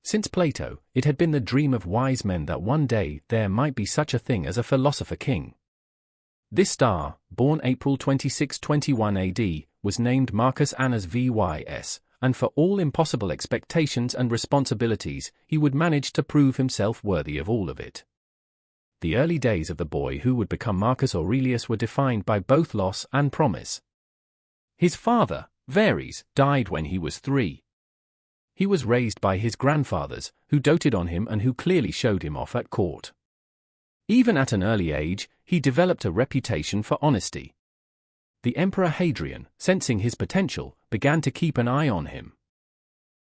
Since Plato, it had been the dream of wise men that one day there might be such a thing as a philosopher king. This star, born April 26, 21 AD, was named Marcus Annus Vys, and for all impossible expectations and responsibilities, he would manage to prove himself worthy of all of it. The early days of the boy who would become Marcus Aurelius were defined by both loss and promise. His father, Verres, died when he was 3. He was raised by his grandfathers, who doted on him and who clearly showed him off at court. Even at an early age, he developed a reputation for honesty. The Emperor Hadrian, sensing his potential, began to keep an eye on him.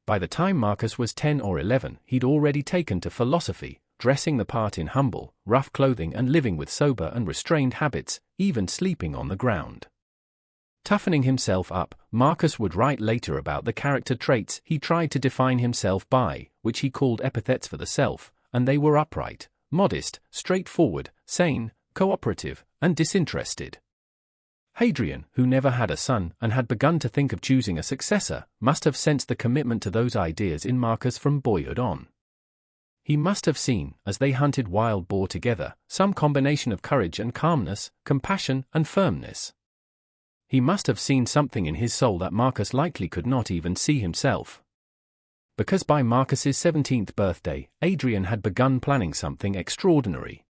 By the time Marcus was 10 or 11, he'd already taken to philosophy, dressing the part in humble, rough clothing and living with sober and restrained habits, even sleeping on the ground. Toughening himself up, Marcus would write later about the character traits he tried to define himself by, which he called epithets for the self, and they were upright, modest, straightforward, sane, cooperative, and disinterested. Hadrian, who never had a son and had begun to think of choosing a successor, must have sensed the commitment to those ideas in Marcus from boyhood on. He must have seen, as they hunted wild boar together, some combination of courage and calmness, compassion and firmness. He must have seen something in his soul that Marcus likely could not even see himself. Because by Marcus's 17th birthday, Hadrian had begun planning something extraordinary.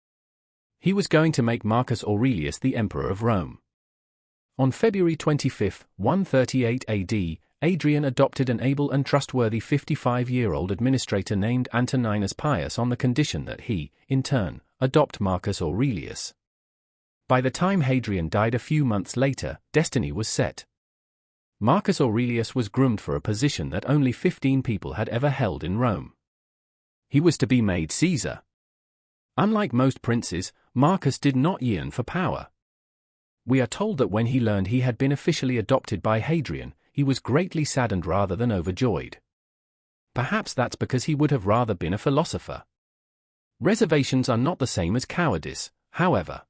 He was going to make Marcus Aurelius the Emperor of Rome. On February 25, 138 AD, Hadrian adopted an able and trustworthy 55-year-old administrator named Antoninus Pius on the condition that he, in turn, adopt Marcus Aurelius. By the time Hadrian died a few months later, destiny was set. Marcus Aurelius was groomed for a position that only 15 people had ever held in Rome. He was to be made Caesar. Unlike most princes, Marcus did not yearn for power. We are told that when he learned he had been officially adopted by Hadrian, he was greatly saddened rather than overjoyed. Perhaps that's because he would have rather been a philosopher. Reservations are not the same as cowardice, however.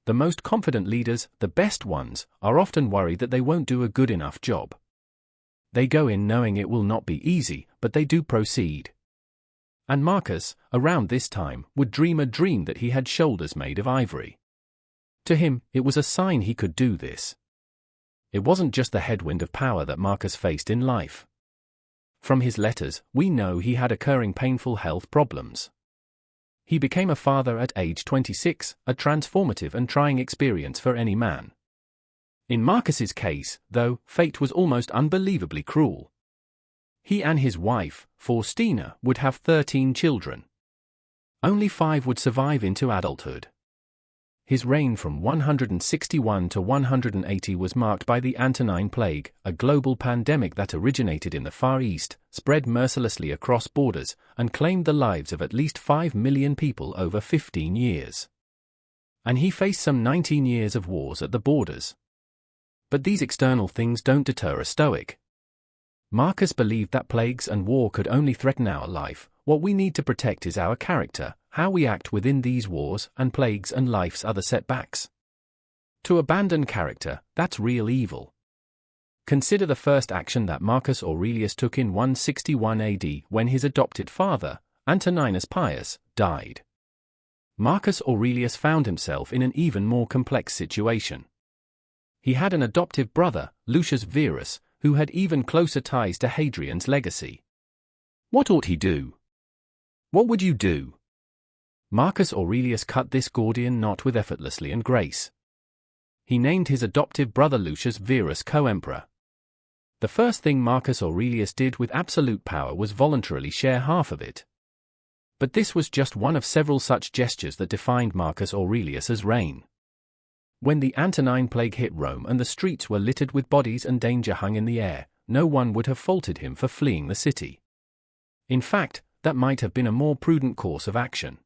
The most confident leaders, the best ones, are often worried that they won't do a good enough job. They go in knowing it will not be easy, but they do proceed. And Marcus, around this time, would dream a dream that he had shoulders made of ivory. To him, it was a sign he could do this. It wasn't just the headwind of power that Marcus faced in life. From his letters, we know he had occurring painful health problems. He became a father at age 26, a transformative and trying experience for any man. In Marcus's case, though, fate was almost unbelievably cruel. He and his wife, Faustina, would have 13 children. Only 5 would survive into adulthood. His reign from 161 to 180 was marked by the Antonine Plague, a global pandemic that originated in the Far East, spread mercilessly across borders, and claimed the lives of at least 5 million people over 15 years. And he faced some 19 years of wars at the borders. But these external things don't deter a Stoic. Marcus believed that plagues and war could only threaten our life. What we need to protect is our character, how we act within these wars and plagues and life's other setbacks. To abandon character, that's real evil. Consider the first action that Marcus Aurelius took in 161 AD when his adopted father, Antoninus Pius, died. Marcus Aurelius found himself in an even more complex situation. He had an adoptive brother, Lucius Verus, who had even closer ties to Hadrian's legacy. What ought he do? What would you do? Marcus Aurelius cut this Gordian knot with effortlessly and grace. He named his adoptive brother Lucius Verus co-emperor. The first thing Marcus Aurelius did with absolute power was voluntarily share half of it. But this was just one of several such gestures that defined Marcus Aurelius's reign. When the Antonine Plague hit Rome and the streets were littered with bodies and danger hung in the air, no one would have faulted him for fleeing the city. In fact, that might have been a more prudent course of action.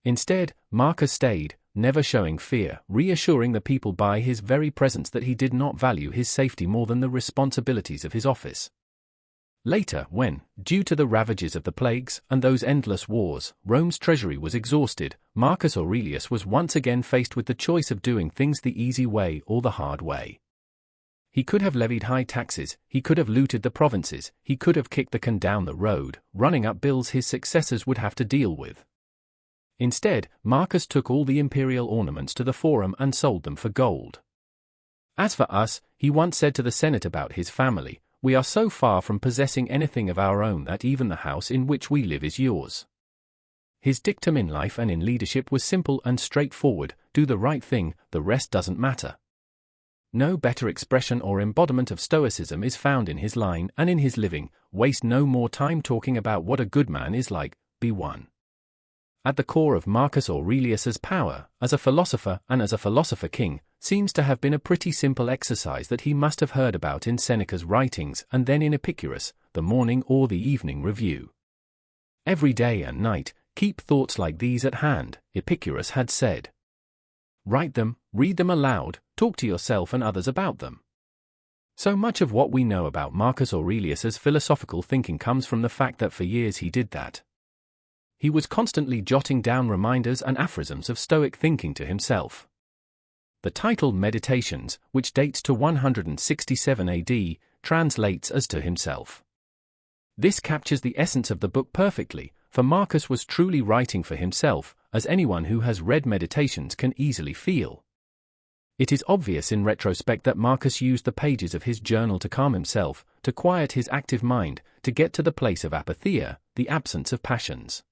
Instead, Marcus stayed, never showing fear, reassuring the people by his very presence that he did not value his safety more than the responsibilities of his office. Later, when, due to the ravages of the plagues and those endless wars, Rome's treasury was exhausted, Marcus Aurelius was once again faced with the choice of doing things the easy way or the hard way. he could have levied high taxes, he could have looted the provinces, he could have kicked the can down the road, running up bills his successors would have to deal with. Instead, Marcus took all the imperial ornaments to the forum and sold them for gold. As for us, he once said to the Senate about his family, we are so far from possessing anything of our own that even the house in which we live is yours. His dictum in life and in leadership was simple and straightforward: do the right thing, the rest doesn't matter. No better expression or embodiment of Stoicism is found in his line and in his living: waste no more time talking about what a good man is like, be one. At the core of Marcus Aurelius's power, as a philosopher and as a philosopher king, seems to have been a pretty simple exercise that he must have heard about in Seneca's writings and then in Epicurus, the morning or the evening review. Every day and night, keep thoughts like these at hand, Epicurus had said. Write them, read them aloud, talk to yourself and others about them. So much of what we know about Marcus Aurelius's philosophical thinking comes from the fact that for years he did that. He was constantly jotting down reminders and aphorisms of Stoic thinking to himself. The title Meditations, which dates to 167 AD, translates as to himself. This captures the essence of the book perfectly, for Marcus was truly writing for himself, as anyone who has read Meditations can easily feel. It is obvious in retrospect that Marcus used the pages of his journal to calm himself, to quiet his active mind, to get to the place of apatheia, the absence of passions.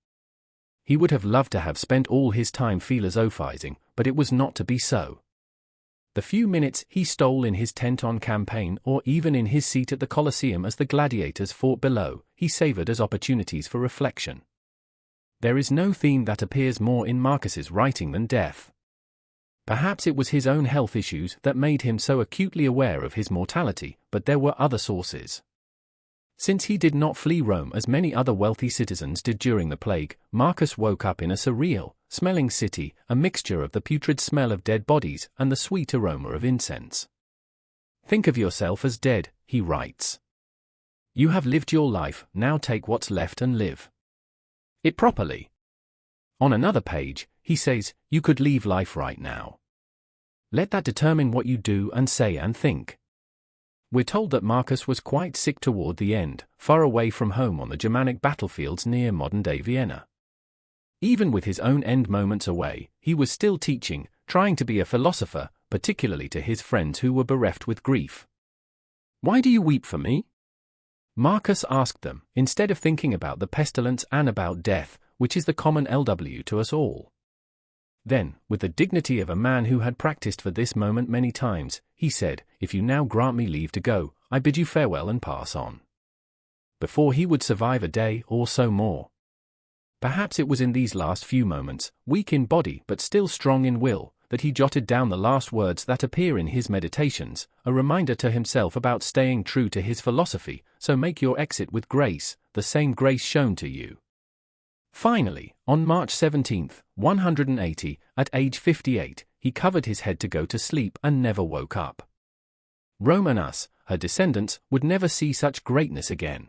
He would have loved to have spent all his time philosophizing, but it was not to be so. The few minutes he stole in his tent on campaign or even in his seat at the Colosseum as the gladiators fought below, he savored as opportunities for reflection. There is no theme that appears more in Marcus's writing than death. Perhaps it was his own health issues that made him so acutely aware of his mortality, but there were other sources. Since he did not flee Rome as many other wealthy citizens did during the plague, Marcus woke up in a surreal, smelling city, a mixture of the putrid smell of dead bodies and the sweet aroma of incense. Think of yourself as dead, he writes. You have lived your life, now take what's left and live it properly. On another page, he says, you could leave life right now. Let that determine what you do and say and think. We're told that Marcus was quite sick toward the end, far away from home on the Germanic battlefields near modern-day Vienna. Even with his own end moments away, he was still teaching, trying to be a philosopher, particularly to his friends who were bereft with grief. Why do you weep for me? Marcus asked them, instead of thinking about the pestilence and about death, which is the common LW to us all. Then, with the dignity of a man who had practiced for this moment many times, he said, if you now grant me leave to go, I bid you farewell and pass on. Before he would survive a day or so more. Perhaps it was in these last few moments, weak in body but still strong in will, that he jotted down the last words that appear in his Meditations, a reminder to himself about staying true to his philosophy, so make your exit with grace, the same grace shown to you. Finally, on March 17, 180, at age 58, he covered his head to go to sleep and never woke up. Rome and us, her descendants, would never see such greatness again.